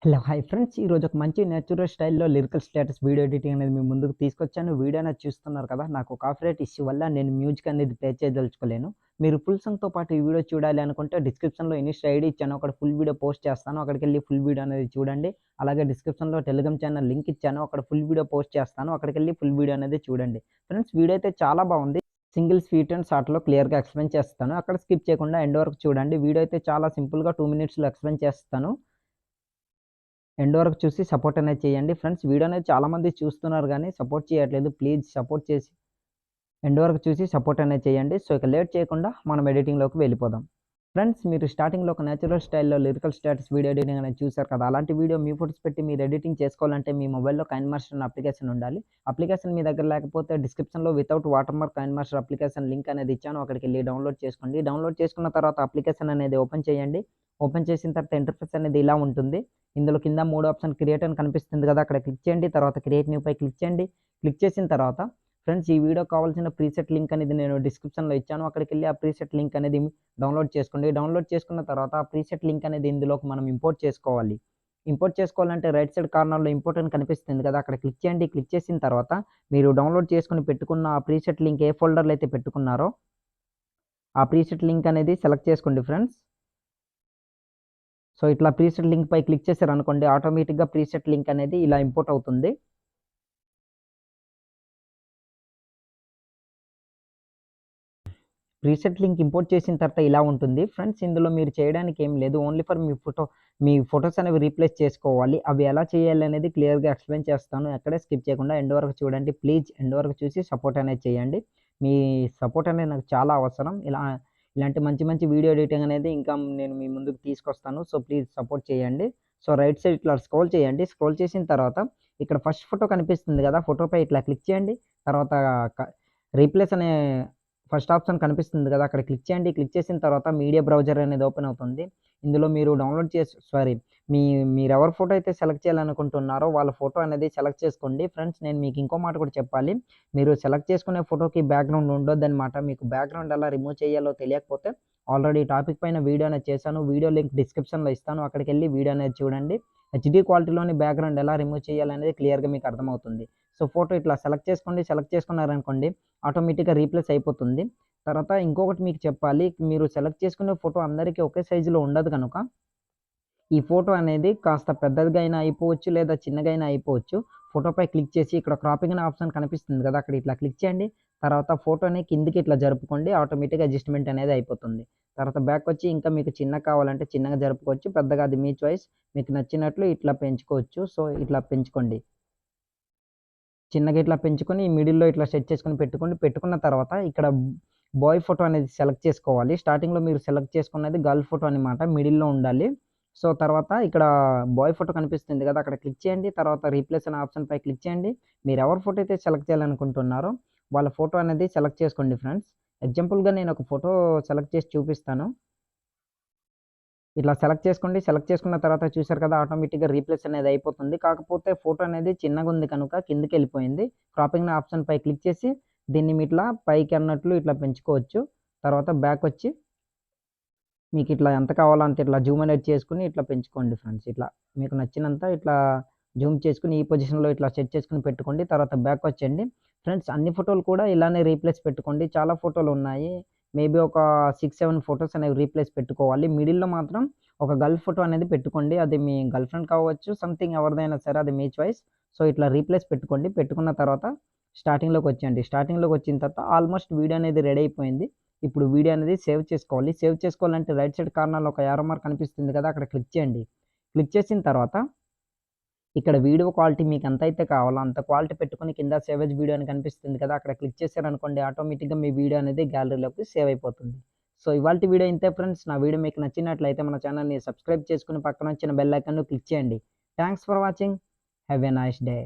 Hello hi friends, ఈరోజు ఒక మంచి నేచురల్ స్టైల్‌లో లిరికల్ స్టేటస్ వీడియో ఎడిటింగ్ అనేది మీ ముందుకు తీసుకొచ్చాను. వీడియో అనేది చూస్తున్నారు కదా! నాకు కాపీరైట్ ఇష్యూ వల్ల నేను మ్యూజిక్ అనేది ప్లే చేయదలుచుకోలేను. మీరు ఫుల్ సాంగ్‌తో పాటు ఈ వీడియో చూడాలి అనుకుంటే డిస్క్రిప్షన్‌లో ఇన్‌స్టా ఐడీ ఇచ్చాను. అక్కడ ఫుల్ వీడియో పోస్ట్ చేస్తాను. అక్కడికెళ్ళి ఫుల్ వీడియో అనేది చూడండి. అలాగే డిస్క్రిప్షన్‌లో టెలిగ్రామ్ ఛానల్ లింక్ ఇచ్చాను. అక్కడ ఫుల్ వీడియో పోస్ట్ చేస్తాను. అక్కడికెళ్ళి ఫుల్ వీడియో అనేది చూడండి. ఫ్రెండ్స్, వీడియో అయితే చాలా బాగుంది. సింగిల్ స్వీట్ అండ్ షార్ట్‌లో క్లియర్‌గా ఎక్స్‌ప్లెయిన్ చేస్తాను. అక్కడ స్కిప్ చేయకుండా ఎండ్ వరకు చూడండి. వీడియో అయితే చాలా సింపుల్‌గా 2 మినిట్స్‌లో ఎక్స్‌ప్లెయిన్ చేస్తాను. ఎండ్ వరకు చూసి సపోర్ట్ అనేది చేయండి. ఫ్రెండ్స్, వీడియో అనేది చాలామంది చూస్తున్నారు గానీ సపోర్ట్ చేయట్లేదు. ప్లీజ్ సపోర్ట్ చేసి ఎండ్ వరకు చూసి సపోర్ట్ అనేది చేయండి. సో, ఇక లేట్ చేయకుండా మనం ఎడిటింగ్‌లోకి వెళ్ళిపోదాం. ఫ్రెండ్స్, మీరు స్టార్టింగ్‌లో ఒక నేచురల్ స్టైల్‌లో లిరికల్ స్టేటస్ వీడియో ఎడిటింగ్ అనేది చూసారు కదా! అలాంటి వీడియో మీ ఫోటోస్ పెట్టి మీరు ఎడిటింగ్ చేసుకోవాలంటే మీ మొబైల్‌లో కైన్‌మాస్టర్ అనే అప్లికేషన్ ఉండాలి. అప్లికేషన్ మీ దగ్గర లేకపోతే డిస్క్రిప్షన్‌లో వితౌట్ వాటర్‌మార్క్ కైన్‌మాస్టర్ అప్లికేషన్ లింక్ అనేది ఇచ్చాను. అక్కడికెళ్ళి డౌన్‌లోడ్ చేసుకోండి. డౌన్‌లోడ్ చేసుకున్న తర్వాత అప్లికేషన్ అనేది ఓపెన్ చేయండి. ఓపెన్ చేసిన తర్వాత ఇంటర్ఫేస్ అనేది ఇలా ఉంటుంది. ఇందులో కింద 3 ఆప్షన్ క్రియేట్ అని కనిపిస్తుంది కదా! అక్కడ క్లిక్ చేయండి. తర్వాత క్రియేట్ న్యూ పై క్లిక్ చేయండి. క్లిక్ చేసిన తర్వాత ఫ్రెండ్స్, ఈ వీడియోకి కావాల్సిన ప్రీసెట్ లింక్ అనేది నేను డిస్క్రిప్షన్‌లో ఇచ్చాను. అక్కడికెళ్ళి ఆ ప్రీసెట్ లింక్ అనేది డౌన్‌లోడ్ చేసుకోండి. డౌన్‌లోడ్ చేసుకున్న తర్వాత ఆ ప్రీసెట్ లింక్ అనేది ఇందులోకి మనం ఇంపోర్ట్ చేసుకోవాలి. ఇంపోర్ట్ చేసుకోవాలంటే రైట్ సైడ్ కార్నర్‌లో ఇంపోర్ట్ అని కనిపిస్తుంది కదా! అక్కడ క్లిక్ చేయండి. క్లిక్ చేసిన తర్వాత మీరు డౌన్‌లోడ్ చేసుకొని పెట్టుకున్న ఆ ప్రీసెట్ లింక్ ఏ ఫోల్డర్‌లో అయితే పెట్టుకున్నారో ఆ ప్రీసెట్ లింక్ అనేది సెలెక్ట్ చేసుకోండి ఫ్రెండ్స్. సో, ఇట్లా ప్రీసెట్ లింక్ పై క్లిక్ చేశారనుకోండి, ఆటోమేటిక్‌గా ప్రీసెట్ లింక్ అనేది ఇలా ఇంపోర్ట్ అవుతుంది. ప్రీసెట్ లింక్ ఇంపోర్ట్ చేసిన తర్వాత ఇలా ఉంటుంది. ఫ్రెండ్స్, ఇందులో మీరు చేయడానికి ఏం లేదు. ఓన్లీ ఫర్ మీ ఫోటోస్ అనేవి రీప్లేస్ చేసుకోవాలి. అవి ఎలా చేయాలనేది క్లియర్‌గా ఎక్స్‌ప్లెయిన్ చేస్తాను. ఎక్కడే స్కిప్ చేయకుండా ఎండ్ వరకు చూడండి. ప్లీజ్ ఎండ్ వరకు చూసి సపోర్ట్ అనేది చేయండి. మీ సపోర్ట్ అనేది నాకు చాలా అవసరం. ఇలాంటి మంచి మంచి వీడియో ఎడిటింగ్ అనేది ఇంకా నేను మీ ముందుకు తీసుకొస్తాను. సో, ప్లీజ్ సపోర్ట్ చేయండి. సో, రైట్ సైడ్ ఇట్లా స్క్రోల్ చేయండి. స్క్రోల్ చేసిన తర్వాత ఇక్కడ ఫస్ట్ ఫోటో కనిపిస్తుంది కదా! ఫోటోపై ఇట్లా క్లిక్ చేయండి. తర్వాత క రీప్లేస్ అనే ఫస్ట్ ఆప్షన్ కనిపిస్తుంది కదా! అక్కడ క్లిక్ చేయండి. క్లిక్ చేసిన తర్వాత మీడియా బ్రౌజర్ అనేది ఓపెన్ అవుతుంది. ఇందులో మీరు డౌన్‌లోడ్ చేసి సారీ మీ మీరెవరి ఫోటో అయితే సెలెక్ట్ చేయాలనుకుంటున్నారో వాళ్ళ ఫోటో అనేది సెలెక్ట్ చేసుకోండి. ఫ్రెండ్స్, నేను మీకు ఇంకో మాట కూడా చెప్పాలి. మీరు సెలెక్ట్ చేసుకునే ఫోటోకి బ్యాక్‌గ్రౌండ్ ఉండొద్దనమాట. మీకు బ్యాక్‌గ్రౌండ్ ఎలా రిమూవ్ చేయాలో తెలియకపోతే ఆల్రెడీ టాపిక్ పైన వీడియో అనేది చేశాను. వీడియో లింక్ డిస్క్రిప్షన్‌లో ఇస్తాను. అక్కడికెళ్ళి వీడియో అనేది చూడండి. హెచ్‌డీ క్వాలిటీలోని బ్యాక్‌గ్రౌండ్ ఎలా రిమూవ్ చేయాలనేది క్లియర్‌గా మీకు అర్థమవుతుంది. సో, ఫోటో ఇట్లా సెలెక్ట్ చేసుకోండి. సెలెక్ట్ చేసుకున్నారనుకోండి, ఆటోమేటిక్‌గా రీప్లేస్ అయిపోతుంది. తర్వాత ఇంకొకటి మీకు చెప్పాలి. మీరు సెలెక్ట్ చేసుకునే ఫోటో అందరికీ ఒకే సైజులో ఉండదు గనుక, ఈ ఫోటో అనేది కాస్త పెద్దదిగా అయినా అయిపోవచ్చు, లేదా చిన్నగా అయినా అయిపోవచ్చు. ఫోటోపై క్లిక్ చేసి ఇక్కడ క్రాపింగ్ అనే ఆప్షన్ కనిపిస్తుంది కదా! అక్కడ ఇట్లా క్లిక్ చేయండి. తర్వాత ఫోటోని కిందకి ఇట్లా జరుపుకోండి. ఆటోమేటిక్‌గా అడ్జస్ట్‌మెంట్ అనేది అయిపోతుంది. తర్వాత బ్యాకొచ్చి ఇంకా మీకు చిన్నగా కావాలంటే చిన్నగా జరుపుకోవచ్చు. పెద్దగా అది మీ చాయిస్. మీకు నచ్చినట్లు ఇట్లా పెంచుకోవచ్చు. సో, ఇట్లా పెంచుకోండి. చిన్నగా ఇట్లా పెంచుకొని మిడిల్‌లో ఇట్లా సెట్ చేసుకొని పెట్టుకోండి. పెట్టుకున్న తర్వాత ఇక్కడ బాయ్ ఫోటో అనేది సెలెక్ట్ చేసుకోవాలి. స్టార్టింగ్‌లో మీరు సెలెక్ట్ చేసుకున్నది గర్ల్ ఫోటో అనమాట. మిడిల్‌లో ఉండాలి. సో, తర్వాత ఇక్కడ బాయ్ ఫోటో కనిపిస్తుంది కదా! అక్కడ క్లిక్ చేయండి. తర్వాత రీప్లేస్ అనే ఆప్షన్‌పై క్లిక్ చేయండి. మీరు ఎవరి ఫోటో అయితే సెలెక్ట్ చేయాలనుకుంటున్నారో వాళ్ళ ఫోటో అనేది సెలెక్ట్ చేసుకోండి ఫ్రెండ్స్. ఎగ్జాంపుల్‌గా నేను ఒక ఫోటో సెలెక్ట్ చేసి చూపిస్తాను. ఇట్లా సెలెక్ట్ చేసుకోండి. సెలెక్ట్ చేసుకున్న తర్వాత చూసారు కదా! ఆటోమేటిక్‌గా రీప్లేస్ అనేది అయిపోతుంది. కాకపోతే ఫోటో అనేది చిన్నగుంది కనుక కిందకెళ్ళిపోయింది. క్రాపింగ్ ఆప్షన్‌పై క్లిక్ చేసి దీన్ని ఇట్లా పైకి అన్నట్లు ఇట్లా పెంచుకోవచ్చు. తర్వాత బ్యాకొచ్చి మీకిట్లా ఎంత కావాలో అంత ఇట్లా జూమ్ అనేది చేసుకొని ఇట్లా పెంచుకోండి ఫ్రెండ్స్. ఇట్లా మీకు నచ్చినంత ఇట్లా జూమ్ చేసుకొని ఈ పొజిషన్‌లో ఇట్లా సెట్ చేసుకొని పెట్టుకోండి. తర్వాత బ్యాకొచ్చేయండి. ఫ్రెండ్స్, అన్ని ఫోటోలు కూడా ఇలానే రీప్లేస్ పెట్టుకోండి. చాలా ఫోటోలున్నాయి. మేబీ ఒక 6, 7 ఫోటోస్ అనేవి రీప్లేస్ పెట్టుకోవాలి. మిడిల్‌లో మాత్రం ఒక గర్ల్ ఫోటో అనేది పెట్టుకోండి. అది మీ గర్ల్ ఫ్రెండ్ కావచ్చు, సంథింగ్ ఎవరిదైనా సరే అది మీ చాయిస్. సో, ఇట్లా రీప్లేస్ పెట్టుకోండి. పెట్టుకున్న తర్వాత స్టార్టింగ్‌లోకొచ్చేయండి. స్టార్టింగ్‌లోకొచ్చిన తర్వాత ఆల్‌మోస్ట్ వీడియో అనేది రెడీ అయిపోయింది. ఇప్పుడు వీడియో అనేది సేవ్ చేసుకోవాలి. సేవ్ చేసుకోవాలంటే రైట్ సైడ్ కార్నర్‌లో ఒక యారో మార్క్ కనిపిస్తుంది కదా! అక్కడ క్లిక్ చేయండి. క్లిక్ చేసిన తర్వాత ఇక్కడ వీడియో క్వాలిటీ మీకు ఎంతైతే కావాలో అంత క్వాలిటీ పెట్టుకొని కింద సేవ్ యాస్ వీడియో అని కనిపిస్తుంది కదా! అక్కడ క్లిక్ చేశారనుకోండి, ఆటోమేటిక్‌గా మీ వీడియో అనేది గ్యాలరీలోకి సేవ్ అయిపోతుంది. సో, ఇవాల్టి వీడియో ఇంతే ఫ్రెండ్స్. నా వీడియో మీకు నచ్చినట్లయితే మన ఛానెల్‌ని సబ్స్క్రైబ్ చేసుకొని పక్కన వచ్చిన బెల్ ఐకాన్‌ను క్లిక్ చేయండి. Thanks for watching. Have a nice day.